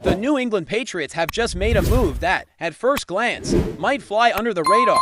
The New England Patriots have just made a move that, at first glance, might fly under the radar.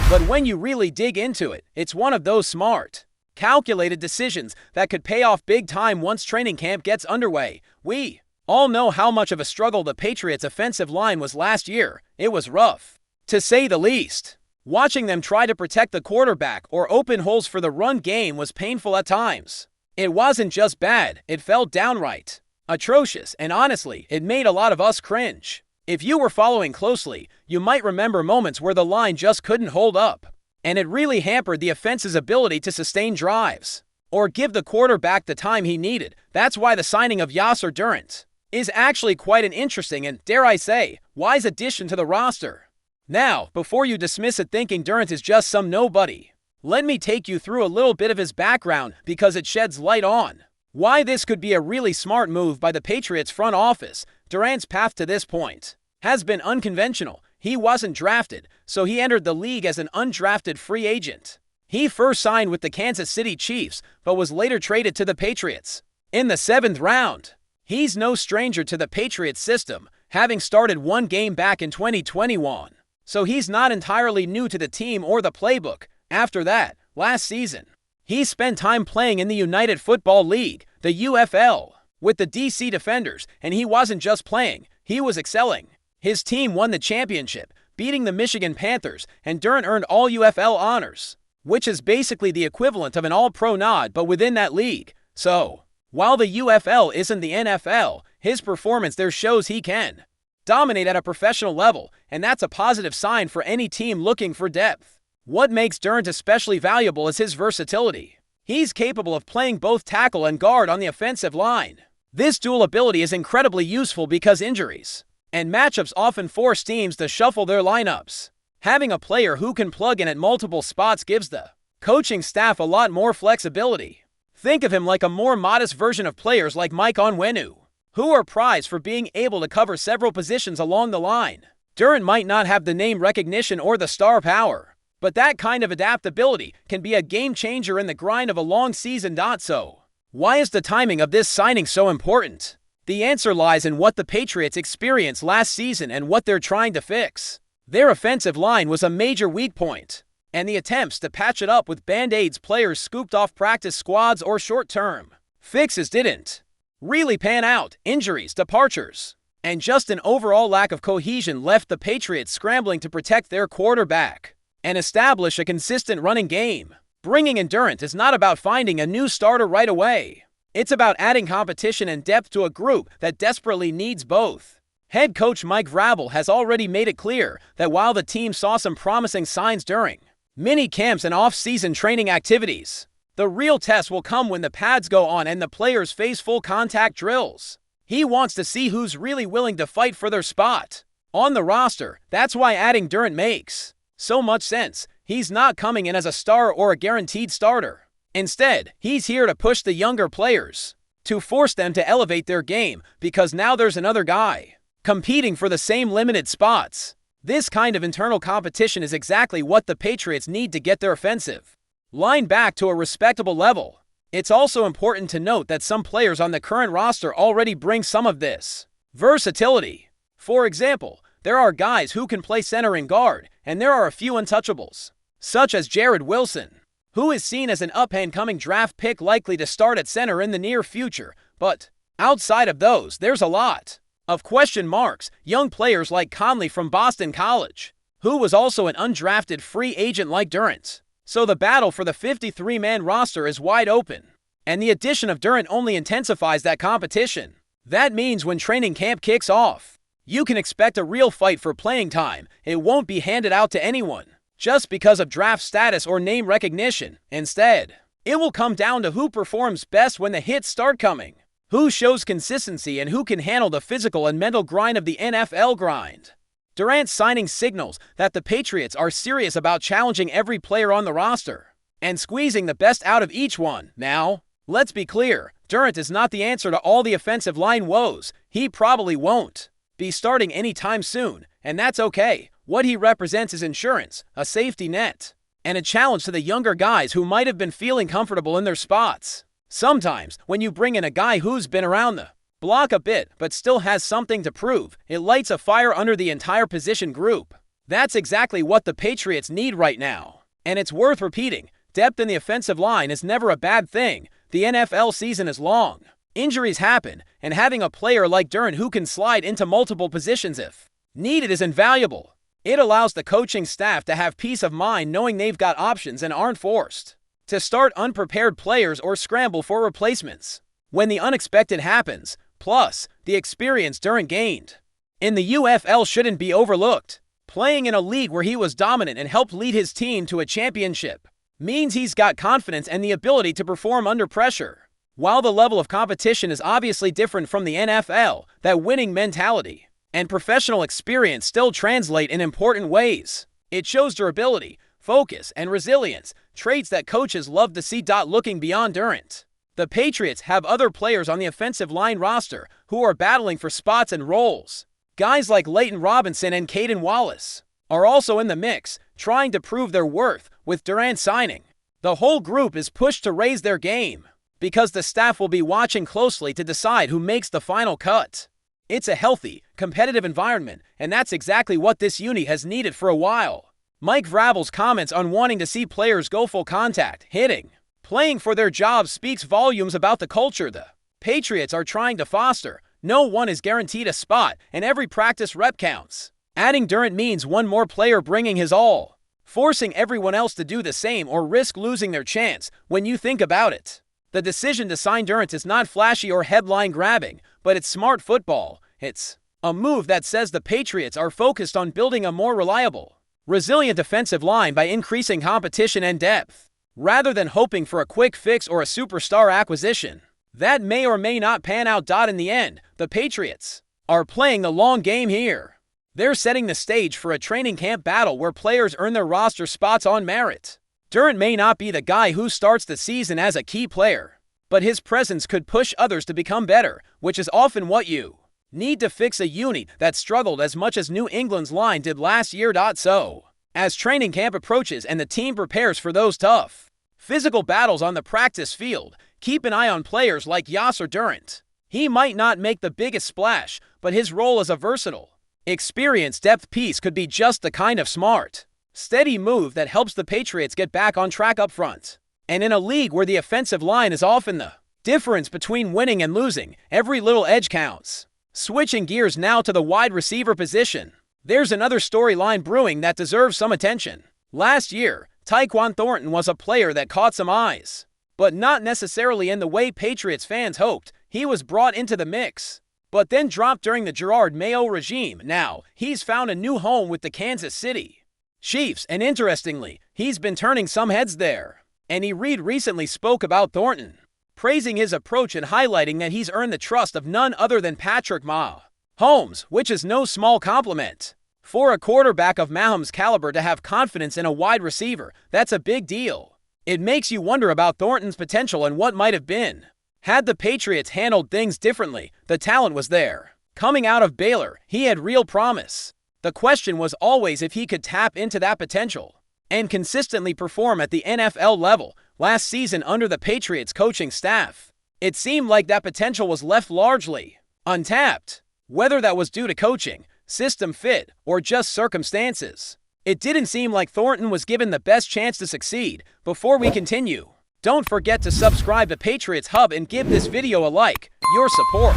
But when you really dig into it, it's one of those smart, calculated decisions that could pay off big time once training camp gets underway. We all know how much of a struggle the Patriots' offensive line was last year. It was rough, to say the least. Watching them try to protect the quarterback or open holes for the run game was painful at times. It wasn't just bad, it felt downright atrocious, and honestly, it made a lot of us cringe. If you were following closely, you might remember moments where the line just couldn't hold up, and it really hampered the offense's ability to sustain drives or give the quarterback the time he needed. That's why the signing of Yaser Durant is actually quite an interesting and, dare I say, wise addition to the roster. Now, before you dismiss it thinking Durant is just some nobody, let me take you through a little bit of his background because it sheds light on why this could be a really smart move by the Patriots front office. Durant's path to this point has been unconventional. He wasn't drafted, so he entered the league as an undrafted free agent. He first signed with the Kansas City Chiefs, but was later traded to the Patriots in the 7th round. He's no stranger to the Patriots system, having started one game back in 2021. So he's not entirely new to the team or the playbook. After that, last season, he spent time playing in the United Football League, the UFL, with the DC Defenders, and he wasn't just playing, he was excelling. His team won the championship, beating the Michigan Panthers, and Durant earned all UFL honors, which is basically the equivalent of an all-pro nod but within that league. So, while the UFL isn't the NFL, his performance there shows he can dominate at a professional level, and that's a positive sign for any team looking for depth. What makes Durant especially valuable is his versatility. He's capable of playing both tackle and guard on the offensive line. This dual ability is incredibly useful because injuries and matchups often force teams to shuffle their lineups. Having a player who can plug in at multiple spots gives the coaching staff a lot more flexibility. Think of him like a more modest version of players like Mike Onwenu, who are prized for being able to cover several positions along the line. Durant might not have the name recognition or the star power, but that kind of adaptability can be a game changer in the grind of a long season. So, why is the timing of this signing so important? The answer lies in what the Patriots experienced last season and what they're trying to fix. Their offensive line was a major weak point, and the attempts to patch it up with band-aids players scooped off practice squads or short-term fixes didn't really pan out. Injuries, departures, and just an overall lack of cohesion left the Patriots scrambling to protect their quarterback and establish a consistent running game. Bringing in Durant is not about finding a new starter right away. It's about adding competition and depth to a group that desperately needs both. Head coach Mike VRABEL has already made it clear that while the team saw some promising signs during mini camps and off-season training activities, the real test will come when the pads go on and the players face full contact drills. He wants to see who's really willing to fight for their spot on the roster. That's why adding Durant makes so much sense. He's not coming in as a star or a guaranteed starter. Instead, he's here to push the younger players, to force them to elevate their game, because now there's another guy competing for the same limited spots. This kind of internal competition is exactly what the Patriots need to get their offensive line back to a respectable level. It's also important to note that some players on the current roster already bring some of this versatility. For example, there are guys who can play center and guard, and there are a few untouchables, such as Jared Wilson, who is seen as an up-and-coming draft pick likely to start at center in the near future. But outside of those, there's a lot of question marks. Young players like Conley from Boston College, who was also an undrafted free agent like Durant. So the battle for the 53-man roster is wide open, and the addition of Durant only intensifies that competition. That means when training camp kicks off, you can expect a real fight for playing time. It won't be handed out to anyone just because of draft status or name recognition. Instead, it will come down to who performs best when the hits start coming, who shows consistency, and who can handle the physical and mental grind of the NFL grind. Durant's signing signals that the Patriots are serious about challenging every player on the roster and squeezing the best out of each one. Now, let's be clear, Durant is not the answer to all the offensive line woes. He probably won't be starting anytime soon, and that's okay. What he represents is insurance, a safety net, and a challenge to the younger guys who might have been feeling comfortable in their spots. Sometimes, when you bring in a guy who's been around the block a bit, but still has something to prove. It lights a fire under the entire position group. That's exactly what the Patriots need right now. And it's worth repeating, depth in the offensive line is never a bad thing. The NFL season is long. Injuries happen, and having a player like Durant who can slide into multiple positions if needed is invaluable. It allows the coaching staff to have peace of mind knowing they've got options and aren't forced to start unprepared players or scramble for replacements when the unexpected happens. Plus, the experience Durant gained in the UFL shouldn't be overlooked. Playing in a league where he was dominant and helped lead his team to a championship means he's got confidence and the ability to perform under pressure. While the level of competition is obviously different from the NFL, that winning mentality and professional experience still translate in important ways. It shows durability, focus, and resilience, traits that coaches love to see. Looking beyond Durant, the Patriots have other players on the offensive line roster who are battling for spots and roles. Guys like Leaden Robinson and Caden Wallace are also in the mix, trying to prove their worth. With Durant signing, the whole group is pushed to raise their game because the staff will be watching closely to decide who makes the final cut. It's a healthy, competitive environment, and that's exactly what this unit has needed for a while. Mike VRABEL's comments on wanting to see players go full contact, hitting, playing for their jobs speaks volumes about the culture the Patriots are trying to foster. No one is guaranteed a spot, and every practice rep counts. Adding Durant means one more player bringing his all, forcing everyone else to do the same or risk losing their chance. When you think about it, the decision to sign Durant is not flashy or headline-grabbing, but it's smart football. It's a move that says the Patriots are focused on building a more reliable, resilient defensive line by increasing competition and depth, rather than hoping for a quick fix or a superstar acquisition that may or may not pan out. In the end, the Patriots are playing the long game here. They're setting the stage for a training camp battle where players earn their roster spots on merit. Durant may not be the guy who starts the season as a key player, but his presence could push others to become better, which is often what you need to fix a unit that struggled as much as New England's line did last year. So, as training camp approaches and the team prepares for those tough, physical battles on the practice field, keep an eye on players like Yaser Durant. He might not make the biggest splash, but his role as a versatile, experienced depth piece could be just the kind of smart, steady move that helps the Patriots get back on track up front. And in a league where the offensive line is often the difference between winning and losing, every little edge counts. Switching gears now to the wide receiver position, there's another storyline brewing that deserves some attention. Last year, Thornton was a player that caught some eyes, but not necessarily in the way Patriots fans hoped. He was brought into the mix, but then dropped during the Gerard Mayo regime. Now, he's found a new home with the Kansas City Chiefs, and interestingly, he's been turning some heads there. Andy Reid recently spoke about Thornton, praising his approach and highlighting that he's earned the trust of none other than Patrick Mahomes, which is no small compliment. For a quarterback of Mahomes' caliber to have confidence in a wide receiver, that's a big deal. It makes you wonder about Thornton's potential and what might have been had the Patriots handled things differently. The talent was there. Coming out of Baylor, he had real promise. The question was always if he could tap into that potential and consistently perform at the NFL level. Last season under the Patriots coaching staff, it seemed like that potential was left largely untapped. Whether that was due to coaching, system fit, or just circumstances, it didn't seem like Thornton was given the best chance to succeed. Before we continue, don't forget to subscribe to Patriots Hub and give this video a like. Your support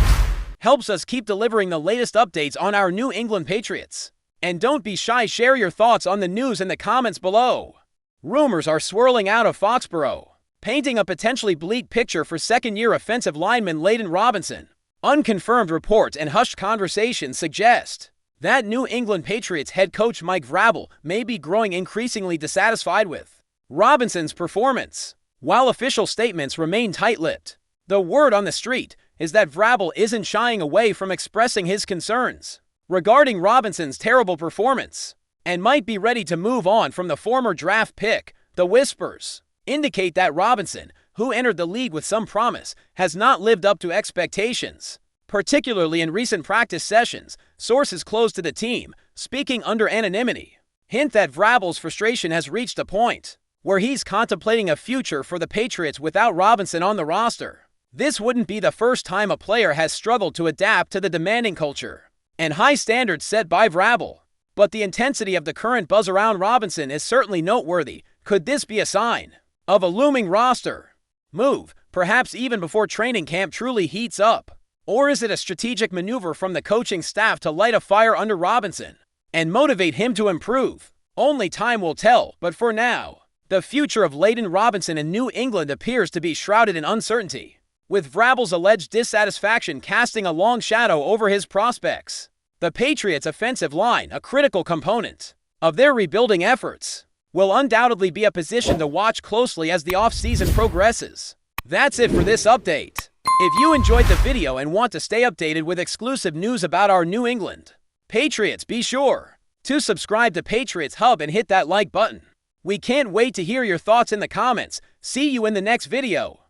helps us keep delivering the latest updates on our New England Patriots. And don't be shy, share your thoughts on the news in the comments below. Rumors are swirling out of Foxborough, painting a potentially bleak picture for second-year offensive lineman Leaden Robinson. Unconfirmed reports and hushed conversations suggest that New England Patriots head coach Mike VRABEL may be growing increasingly dissatisfied with Robinson's performance. While official statements remain tight-lipped, the word on the street is that VRABEL isn't shying away from expressing his concerns regarding Robinson's terrible performance and might be ready to move on from the former draft pick. The whispers indicate that Robinson, who entered the league with some promise, has not lived up to expectations, particularly in recent practice sessions. Sources close to the team, speaking under anonymity, hint that VRABEL's frustration has reached a point where he's contemplating a future for the Patriots without Robinson on the roster. This wouldn't be the first time a player has struggled to adapt to the demanding culture and high standards set by VRABEL. But the intensity of the current buzz around Robinson is certainly noteworthy. Could this be a sign of a looming roster move, perhaps even before training camp truly heats up? Or is it a strategic maneuver from the coaching staff to light a fire under Robinson and motivate him to improve? Only time will tell, but for now, the future of Leaden Robinson in New England appears to be shrouded in uncertainty, with VRABEL's alleged dissatisfaction casting a long shadow over his prospects. The Patriots' offensive line, a critical component of their rebuilding efforts, will undoubtedly be a position to watch closely as the offseason progresses. That's it for this update. If you enjoyed the video and want to stay updated with exclusive news about our New England Patriots, be sure to subscribe to Patriots Hub and hit that like button. We can't wait to hear your thoughts in the comments. See you in the next video.